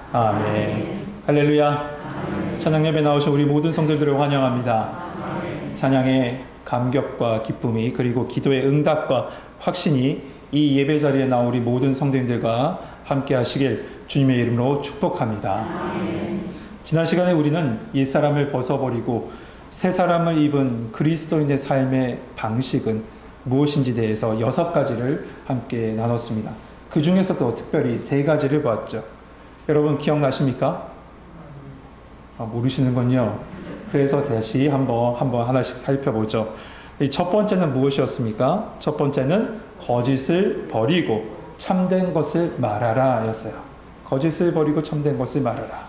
아멘. 할렐루야. 찬양 예배 나오신 우리 모든 성도들을 환영합니다. 찬양의 감격과 기쁨이, 그리고 기도의 응답과 확신이 이 예배 자리에 나온 우리 모든 성도님들과 함께 하시길 주님의 이름으로 축복합니다. 지난 시간에 우리는 옛사람을 벗어버리고 새 사람을 입은 그리스도인의 삶의 방식은 무엇인지 대해서 6가지를 함께 나눴습니다. 그 중에서도 특별히 3가지를 보았죠. 여러분 기억나십니까? 모르시는군요. 그래서 다시 한번 하나씩 살펴보죠. 첫 번째는 무엇이었습니까? 첫 번째는 거짓을 버리고 참된 것을 말하라 였어요. 거짓을 버리고 참된 것을 말하라.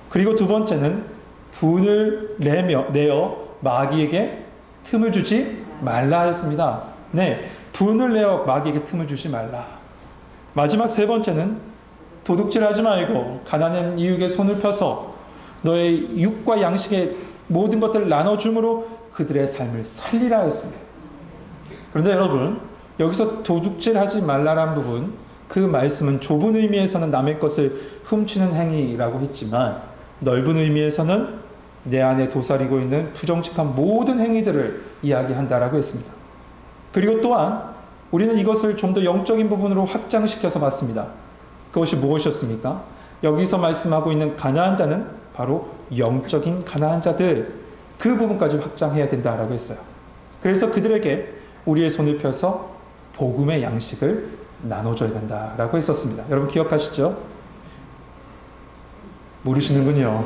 그리고 두 번째는 분을 내어 마귀에게 틈을 주지 말라 였습니다. 네, 분을 내어 마귀에게 틈을 주지 말라. 마지막 세 번째는 도둑질하지 말고 가난한 이웃에게 손을 펴서 너의 육과 양식의 모든 것들을 나눠줌으로 그들의 삶을 살리라 였습니다. 그런데 여러분, 여기서 도둑질하지 말라란 부분, 그 말씀은 좁은 의미에서는 남의 것을 훔치는 행위라고 했지만 넓은 의미에서는 내 안에 도사리고 있는 부정직한 모든 행위들을 이야기한다라고 했습니다. 그리고 또한 우리는 이것을 좀 더 영적인 부분으로 확장시켜서 봤습니다. 그것이 무엇이었습니까? 여기서 말씀하고 있는 가난한 자는 바로 영적인 가난한 자들, 그 부분까지 확장해야 된다라고 했어요. 그래서 그들에게 우리의 손을 펴서 복음의 양식을 나눠줘야 된다라고 했었습니다. 여러분 기억하시죠? 모르시는군요.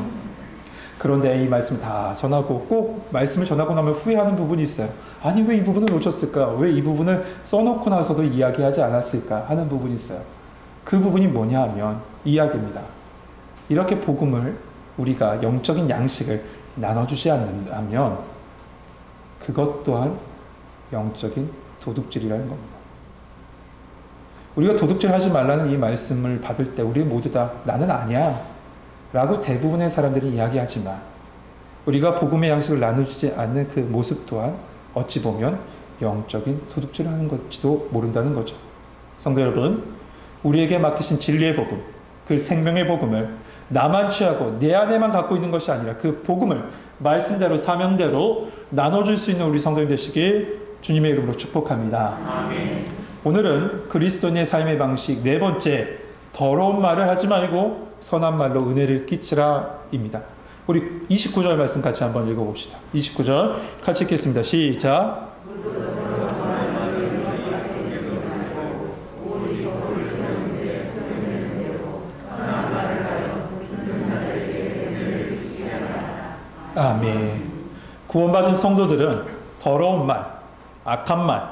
그런데 이 말씀 다 전하고, 꼭 말씀을 전하고 나면 후회하는 부분이 있어요. 아니 왜 이 부분을 놓쳤을까? 왜 이 부분을 써놓고 나서도 이야기하지 않았을까? 하는 부분이 있어요. 그 부분이 뭐냐 하면 이야기입니다. 이렇게 복음을, 우리가 영적인 양식을 나눠주지 않는다면 그것 또한 영적인 도둑질이라는 겁니다. 우리가 도둑질하지 말라는 이 말씀을 받을 때 우리 모두 다 나는 아니야 라고 대부분의 사람들이 이야기하지만, 우리가 복음의 양식을 나눠주지 않는 그 모습 또한 어찌 보면 영적인 도둑질을 하는 것지도 모른다는 거죠. 성도 여러분, 우리에게 맡기신 진리의 복음, 그 생명의 복음을 나만 취하고 내 안에만 갖고 있는 것이 아니라 그 복음을 말씀대로 사명대로 나눠줄 수 있는 우리 성도님 되시길 주님의 이름으로 축복합니다. 아멘. 오늘은 그리스도인의 삶의 방식 4번째, 더러운 말을 하지 말고 선한 말로 은혜를 끼치라입니다. 우리 29절 말씀 같이 한번 읽어봅시다. 29절 같이 읽겠습니다. 시작. 아멘. 구원받은 성도들은 더러운 말, 악한 말,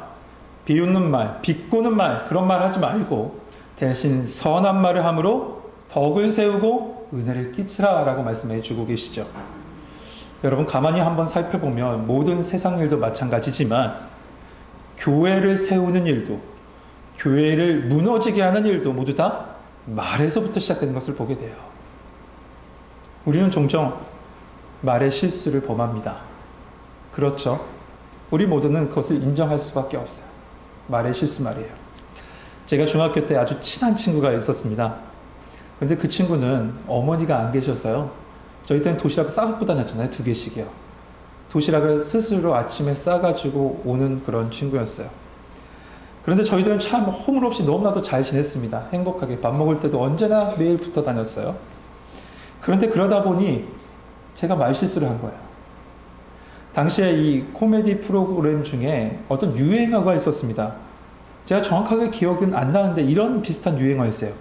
비웃는 말, 비꼬는 말, 그런 말 하지 말고 대신 선한 말을 함으로 덕을 세우고 은혜를 끼치라라고 말씀해 주고 계시죠. 여러분 가만히 한번 살펴보면 모든 세상 일도 마찬가지지만 교회를 세우는 일도, 교회를 무너지게 하는 일도 모두 다 말에서부터 시작되는 것을 보게 돼요. 우리는 종종 말의 실수를 범합니다. 그렇죠? 우리 모두는 그것을 인정할 수밖에 없어요. 말의 실수 말이에요. 제가 중학교 때 아주 친한 친구가 있었습니다. 근데 그 친구는 어머니가 안 계셔서요. 저희 때는 도시락 싸갖고 다녔잖아요. 2개씩이요. 도시락을 스스로 아침에 싸가지고 오는 그런 친구였어요. 그런데 저희들은 참 허물 없이 너무나도 잘 지냈습니다. 행복하게 밥 먹을 때도 언제나 매일 붙어 다녔어요. 그런데 그러다 보니 제가 말실수를 한 거예요. 당시에 이 코미디 프로그램 중에 어떤 유행어가 있었습니다. 제가 정확하게 기억은 안 나는데 이런 비슷한 유행어였어요.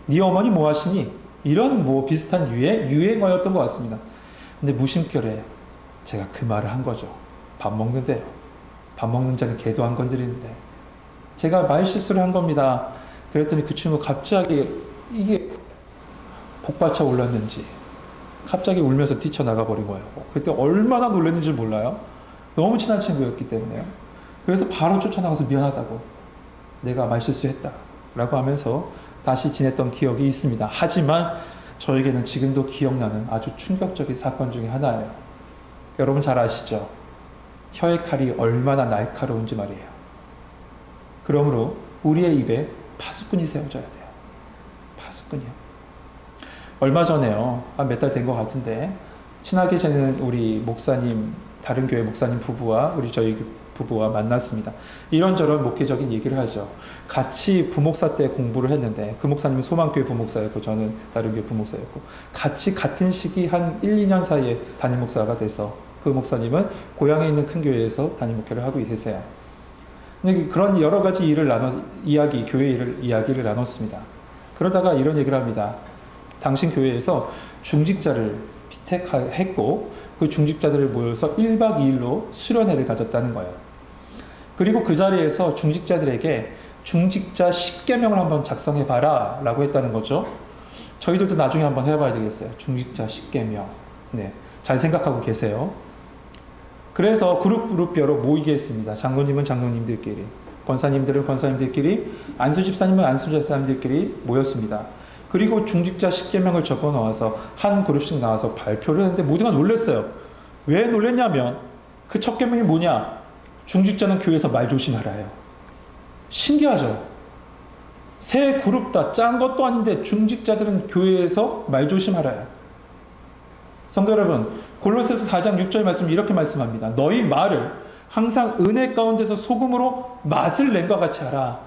네 어머니 뭐 하시니? 이런 뭐 비슷한 유행어였던 것 같습니다. 근데 무심결에 제가 그 말을 한 거죠. 밥 먹는데요. 밥 먹는 자는 개도 안 건드리는데. 제가 말실수를 한 겁니다. 그랬더니 그 친구 갑자기 이게 복받쳐 올랐는지 갑자기 울면서 뛰쳐나가 버린 거예요. 그때 얼마나 놀랐는지 몰라요. 너무 친한 친구였기 때문에요. 그래서 바로 쫓아나가서 미안하다고, 내가 말실수했다 라고 하면서 다시 지냈던 기억이 있습니다. 하지만 저에게는 지금도 기억나는 아주 충격적인 사건 중에 하나예요. 여러분 잘 아시죠? 혀의 칼이 얼마나 날카로운지 말이에요. 그러므로 우리의 입에 파수꾼이 세워져야 돼요. 파수꾼이요. 얼마 전에요. 한 몇 달 된 것 같은데 친하게 지내는 우리 목사님, 다른 교회 목사님 부부와 저희 부부와 만났습니다. 이런저런 목회적인 얘기를 하죠. 같이 부목사 때 공부를 했는데 그 목사님은 소망교회 부목사였고 저는 다른 교회 부목사였고 같이 같은 시기 한 1, 2년 사이에 담임 목사가 돼서 그 목사님은 고향에 있는 큰 교회에서 담임 목회를 하고 계세요. 그런 여러 가지 교회 이야기를 나눴습니다. 그러다가 이런 얘기를 합니다. 당신 교회에서 중직자를 피택했고 그 중직자들을 모여서 1박 2일로 수련회를 가졌다는 거예요. 그리고 그 자리에서 중직자들에게 중직자 10계명을 한번 작성해봐라 라고 했다는 거죠. 저희들도 나중에 한번 해봐야 되겠어요. 중직자 10계명. 네, 잘 생각하고 계세요. 그래서 그룹별로 모이게 했습니다. 장로님은 장로님들끼리, 권사님들은 권사님들끼리, 안수집사님은 안수집사님들끼리 모였습니다. 그리고 중직자 10계명을 적어 놓아서 한 그룹씩 나와서 발표를 했는데 모두가 놀랐어요. 왜 놀랐냐면 그 첫 계명이 뭐냐? 중직자는 교회에서 말 조심하라요. 신기하죠? 세 그룹 다 짠 것도 아닌데 중직자들은 교회에서 말 조심하라요. 성도 여러분, 골로새서 4장 6절 말씀 이렇게 말씀합니다. 너희 말을 항상 은혜 가운데서 소금으로 맛을 낸 것 같이 하라.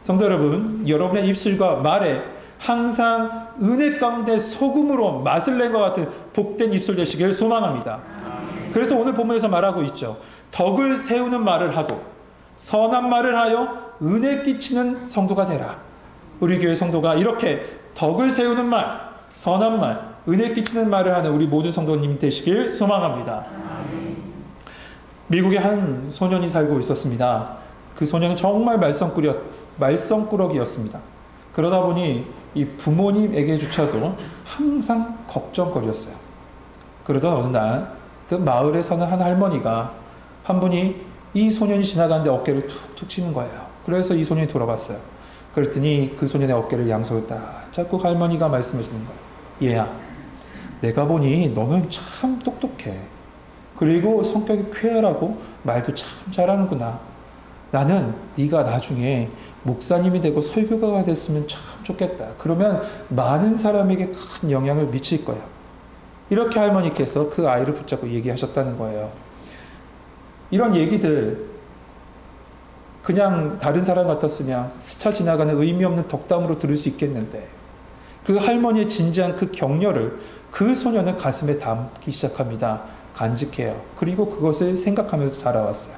성도 여러분, 여러분의 입술과 말에 항상 은혜 가운데 소금으로 맛을 낸 것 같은 복된 입술 되시길 소망합니다. 그래서 오늘 본문에서 말하고 있죠. 덕을 세우는 말을 하고 선한 말을 하여 은혜 끼치는 성도가 되라. 우리 교회 성도가 이렇게 덕을 세우는 말, 선한 말, 은혜 끼치는 말을 하는 우리 모든 성도님 되시길 소망합니다. 미국에 한 소년이 살고 있었습니다. 그 소년은 정말 말썽꾸러기였습니다. 그러다 보니 이 부모님에게조차도 항상 걱정거리였어요. 그러던 어느 날 그 마을에 사는 한 할머니가 한 분이 이 소년이 지나가는데 어깨를 툭툭 치는 거예요. 그래서 이 소년이 돌아봤어요. 그랬더니 그 소년의 어깨를 양손으로 딱 잡고 할머니가 말씀하시는 거예요. 얘야, 내가 보니 너는 참 똑똑해. 그리고 성격이 쾌활하고 말도 참 잘하는구나. 나는 네가 나중에 목사님이 되고 설교가가 됐으면 참 좋겠다. 그러면 많은 사람에게 큰 영향을 미칠 거야. 이렇게 할머니께서 그 아이를 붙잡고 얘기하셨다는 거예요. 이런 얘기들 그냥 다른 사람 같았으면 스쳐 지나가는 의미 없는 덕담으로 들을 수 있겠는데 그 할머니의 진지한 그 격려를 그 소년은 가슴에 담기 시작합니다. 간직해요. 그리고 그것을 생각하면서 자라왔어요.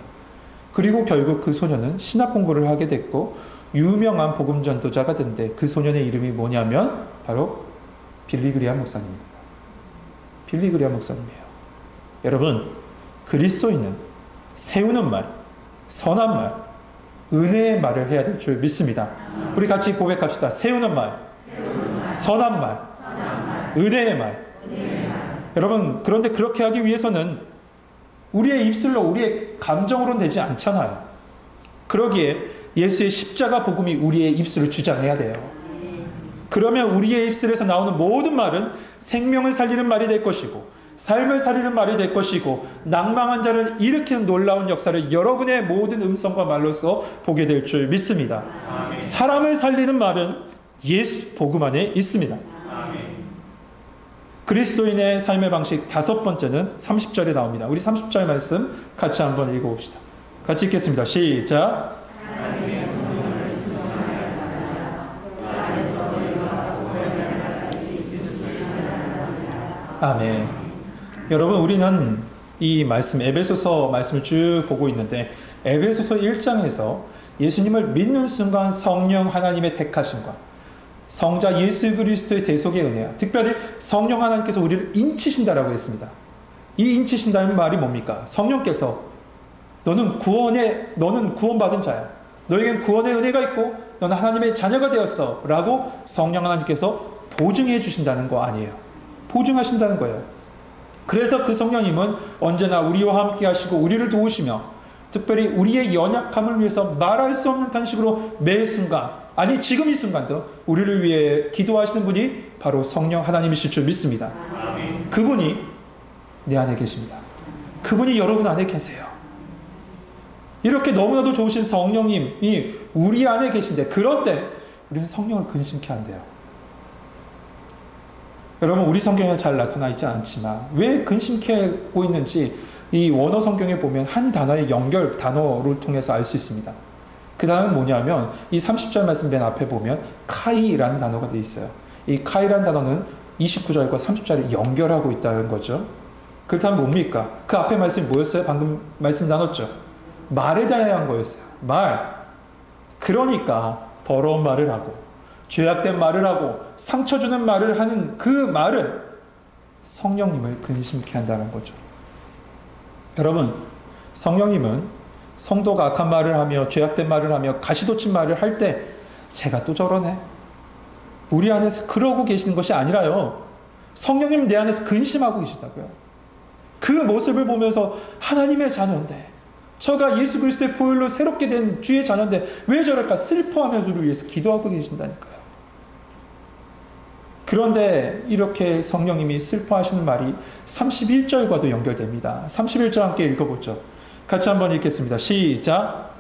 그리고 결국 그 소년은 신학 공부를 하게 됐고 유명한 복음 전도자가 된데 그 소년의 이름이 뭐냐면 바로 빌리 그리함 목사님입니다. 빌리 그리함 목사님이에요. 여러분, 그리스도인은 세우는 말, 선한 말, 은혜의 말을 해야 될 줄 믿습니다. 우리 같이 고백합시다. 세우는 말, 선한 말, 은혜의 말. 여러분, 그런데 그렇게 하기 위해서는 우리의 입술로, 우리의 감정으로는 되지 않잖아요. 그러기에 예수의 십자가 복음이 우리의 입술을 주장해야 돼요. 그러면 우리의 입술에서 나오는 모든 말은 생명을 살리는 말이 될 것이고 삶을 살리는 말이 될 것이고 낭망한 자를 일으키는 놀라운 역사를 여러분의 모든 음성과 말로서 보게 될 줄 믿습니다. 아멘. 사람을 살리는 말은 예수 복음 안에 있습니다. 아멘. 그리스도인의 삶의 방식 다섯 번째는 30절에 나옵니다. 우리 30절 말씀 같이 한번 읽어봅시다. 같이 읽겠습니다. 시작. 아멘. 여러분, 우리는 이 말씀, 에베소서 말씀을 쭉 보고 있는데 에베소서 1장에서 예수님을 믿는 순간 성령 하나님의 택하심과 성자 예수 그리스도의 대속의 은혜야. 특별히 성령 하나님께서 우리를 인치신다라고 했습니다. 이 인치신다는 말이 뭡니까? 성령께서 너는 구원받은 자야. 너에겐 구원의 은혜가 있고 너는 하나님의 자녀가 되었어 라고 성령 하나님께서 보증해 주신다는 거 아니에요. 보증하신다는 거예요. 그래서 그 성령님은 언제나 우리와 함께 하시고 우리를 도우시며 특별히 우리의 연약함을 위해서 말할 수 없는 탄식으로 매 순간, 아니 지금 이 순간도 우리를 위해 기도하시는 분이 바로 성령 하나님이실 줄 믿습니다. 아멘. 그분이 내 안에 계십니다. 그분이 여러분 안에 계세요. 이렇게 너무나도 좋으신 성령님이 우리 안에 계신데 그럴 때 우리는 성령을 근심케 한대요. 여러분 우리 성경에 잘 나타나 있지 않지만 왜 근심케 하고 있는지 이 원어 성경에 보면 한 단어의 연결 단어를 통해서 알 수 있습니다. 그 단어는 뭐냐면 이 30절 말씀 맨 앞에 보면 카이라는 단어가 되어 있어요. 이 카이라는 단어는 29절과 30절을 연결하고 있다는 거죠. 그렇다면 뭡니까? 그 앞에 말씀이 뭐였어요? 방금 말씀 나눴죠. 말에 대한 거였어요. 말. 그러니까 더러운 말을 하고 죄악된 말을 하고 상처 주는 말을 하는 그 말은 성령님을 근심케 한다는 거죠. 여러분, 성령님은 성도가 악한 말을 하며 죄악된 말을 하며 가시돋친 말을 할 때 제가 또 저러네. 우리 안에서 그러고 계시는 것이 아니라요. 성령님 내 안에서 근심하고 계시다고요. 그 모습을 보면서 하나님의 자녀인데 저가 예수 그리스도의 보혈로 새롭게 된 주의 자녀인데 왜 저럴까 슬퍼하며 주를 위해서 기도하고 계신다니까요. 그런데 이렇게 성령님이 슬퍼하시는 말이 31절과도 연결됩니다. 31절 함께 읽어보죠. 같이 한번 읽겠습니다. 시작.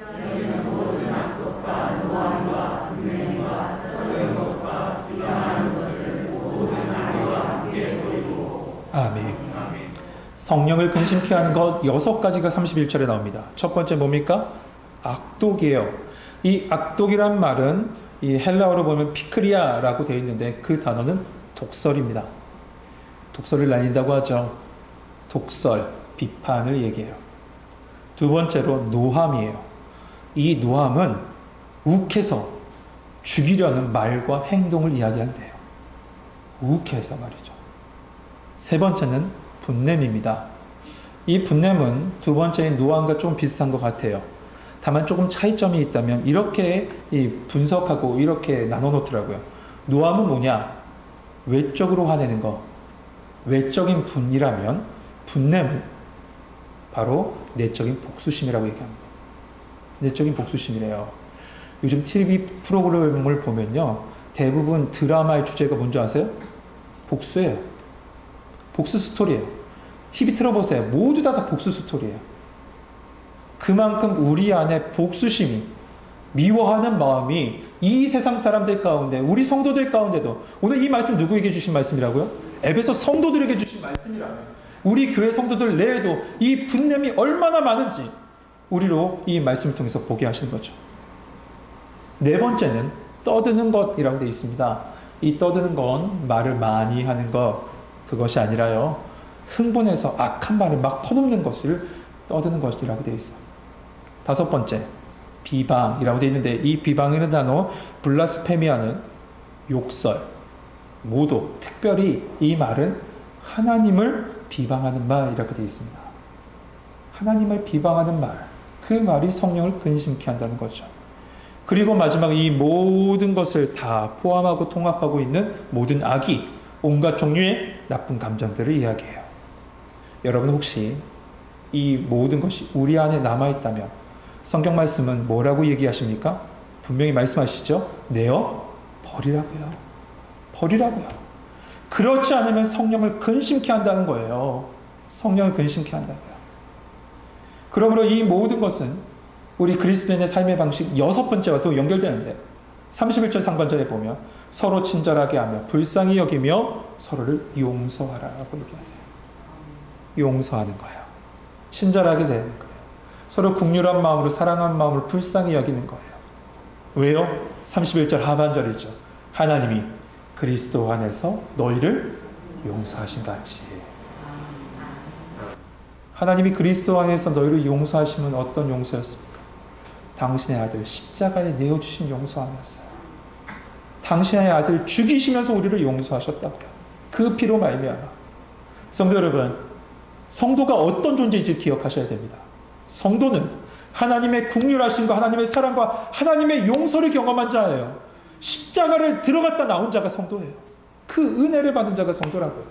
아멘. 성령을 근심케 하는 것 6가지가 31절에 나옵니다. 첫 번째 뭡니까? 악독이에요. 이 악독이란 말은 이 헬라어로 보면 피크리아라고 되어 있는데 그 단어는 독설입니다. 독설을 날린다고 하죠. 독설, 비판을 얘기해요. 두 번째로 노함이에요. 이 노함은 욱해서 죽이려는 말과 행동을 이야기한대요. 욱해서 말이죠. 세 번째는 분냄입니다. 이 분냄은 두 번째인 노함과 좀 비슷한 것 같아요. 다만 조금 차이점이 있다면 이렇게 분석하고 이렇게 나눠 놓더라고요. 노함은 뭐냐? 외적으로 화내는 거. 외적인 분이라면 분냄은 바로 내적인 복수심이라고 얘기합니다. 내적인 복수심이래요. 요즘 TV 프로그램을 보면요. 대부분 드라마의 주제가 뭔지 아세요? 복수예요. 복수 스토리예요. TV 틀어보세요. 모두 다 복수 스토리예요. 그만큼 우리 안에 복수심이 미워하는 마음이 이 세상 사람들 가운데 우리 성도들 가운데도 오늘 이 말씀 누구에게 주신 말씀이라고요? 에베소 성도들에게 주신 말씀이라면 우리 교회 성도들 내에도 이 분냄이 얼마나 많은지 우리로 이 말씀을 통해서 보게 하시는 거죠. 네 번째는 떠드는 것이라고 되어 있습니다. 이 떠드는 건 말을 많이 하는 것 그것이 아니라요. 흥분해서 악한 말을 막 퍼붓는 것을 떠드는 것이라고 되어 있어요. 다섯 번째, 비방이라고 되어 있는데 이 비방이라는 단어 블라스페미아는 욕설, 모독, 특별히 이 말은 하나님을 비방하는 말이라고 되어 있습니다. 하나님을 비방하는 말, 그 말이 성령을 근심케 한다는 거죠. 그리고 마지막 이 모든 것을 다 포함하고 통합하고 있는 모든 악이 온갖 종류의 나쁜 감정들을 이야기해요. 여러분 혹시 이 모든 것이 우리 안에 남아있다면 성경 말씀은 뭐라고 얘기하십니까? 분명히 말씀하시죠? 내어 버리라고요. 버리라고요. 그렇지 않으면 성령을 근심케 한다는 거예요. 성령을 근심케 한다고요. 그러므로 이 모든 것은 우리 그리스도인의 삶의 방식 6번째와 또 연결되는데 31절 상반절에 보면 서로 친절하게 하며 불쌍히 여기며 서로를 용서하라고 얘기하세요. 용서하는 거예요. 친절하게 되는 거예요. 서로 긍휼한 마음으로 사랑한 마음으로 불쌍히 여기는 거예요. 왜요? 31절 하반절이죠. 하나님이 그리스도 안에서 너희를 용서하신 같이. 하나님이 그리스도 안에서 너희를 용서하시면 어떤 용서였습니까? 당신의 아들 십자가에 내어주신 용서함이었어요. 당신의 아들 죽이시면서 우리를 용서하셨다고요. 그 피로 말미암아. 성도 여러분, 성도가 어떤 존재인지 기억하셔야 됩니다. 성도는 하나님의 긍휼하심과 하나님의 사랑과 하나님의 용서를 경험한 자예요. 십자가를 들어갔다 나온 자가 성도예요. 그 은혜를 받은 자가 성도라고요.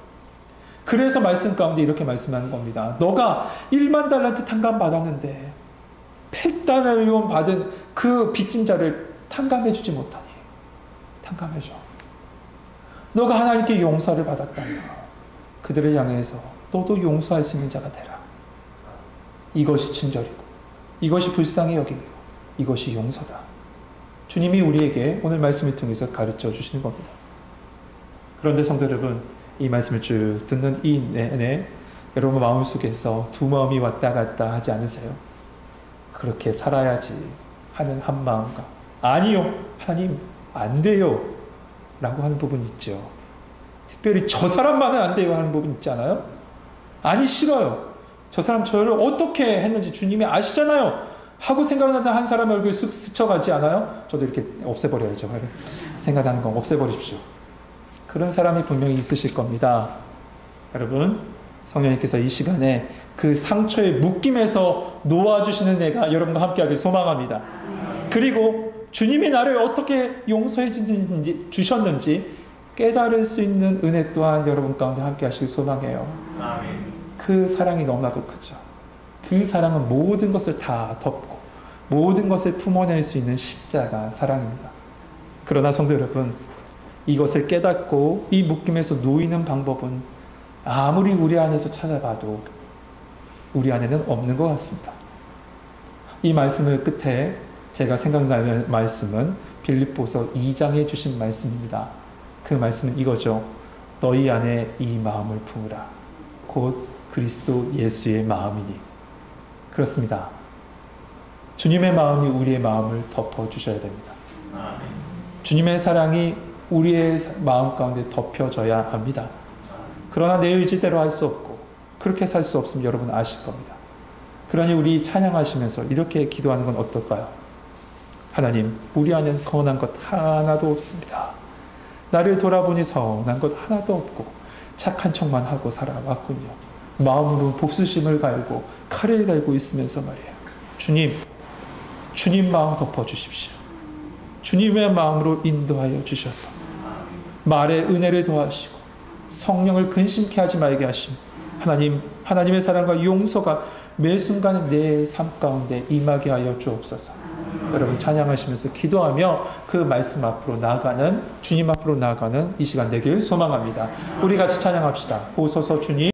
그래서 말씀 가운데 이렇게 말씀하는 겁니다. 너가 1만 달란트 탕감 받았는데 100달러를 받은 그 빚진 자를 탕감해 주지 못하니 탕감해 줘. 너가 하나님께 용서를 받았다면 그들을 향해서 너도 용서할 수 있는 자가 되라. 이것이 친절이고 이것이 불쌍히 여김이고 이것이 용서다. 주님이 우리에게 오늘 말씀을 통해서 가르쳐 주시는 겁니다. 그런데 성도 여러분, 이 말씀을 쭉 듣는 이 내내 여러분 마음속에서 두 마음이 왔다 갔다 하지 않으세요? 그렇게 살아야지 하는 한 마음과 아니요 하나님 안 돼요 라고 하는 부분 있죠. 특별히 저 사람만은 안 돼요 하는 부분 있지 않아요? 아니 싫어요. 저 사람 저를 어떻게 했는지 주님이 아시잖아요 하고 생각나는 한 사람의 얼굴 쓱 스쳐가지 않아요? 저도 이렇게 없애버려야죠. 생각나는 건 없애버리십시오. 그런 사람이 분명히 있으실 겁니다. 여러분 성령님께서 이 시간에 그 상처의 묶임에서 놓아주시는 애가 여러분과 함께하길 소망합니다. 그리고 주님이 나를 어떻게 용서해 주셨는지 깨달을 수 있는 은혜 또한 여러분 가운데 함께하시길 소망해요. 그 사랑이 너무나도 크죠. 그 사랑은 모든 것을 다 덮고 모든 것을 품어낼 수 있는 십자가 사랑입니다. 그러나 성도 여러분, 이것을 깨닫고 이 묶임에서 놓이는 방법은 아무리 우리 안에서 찾아봐도 우리 안에는 없는 것 같습니다. 이 말씀을 끝에 제가 생각나는 말씀은 빌립보서 2장에 주신 말씀입니다. 그 말씀은 이거죠. 너희 안에 이 마음을 품으라. 곧 그리스도 예수의 마음이니. 그렇습니다. 주님의 마음이 우리의 마음을 덮어주셔야 됩니다. 주님의 사랑이 우리의 마음 가운데 덮여져야 합니다. 그러나 내 의지대로 할 수 없고 그렇게 살 수 없으면 여러분 아실 겁니다. 그러니 우리 찬양하시면서 이렇게 기도하는 건 어떨까요? 하나님, 우리 안엔 선한 것 하나도 없습니다. 나를 돌아보니 선한 것 하나도 없고 착한 척만 하고 살아왔군요. 마음으로 복수심을 갈고 칼을 갈고 있으면서 말이에요. 주님 마음 덮어주십시오. 주님의 마음으로 인도하여 주셔서 말에 은혜를 더하시고 성령을 근심케 하지 말게 하시며 하나님의 사랑과 용서가 매 순간 내 삶 가운데 임하게 하여 주옵소서. 여러분 찬양하시면서 기도하며 그 말씀 앞으로 나아가는 주님 앞으로 나아가는 이 시간 되길 소망합니다. 우리 같이 찬양합시다. 보소서 주님.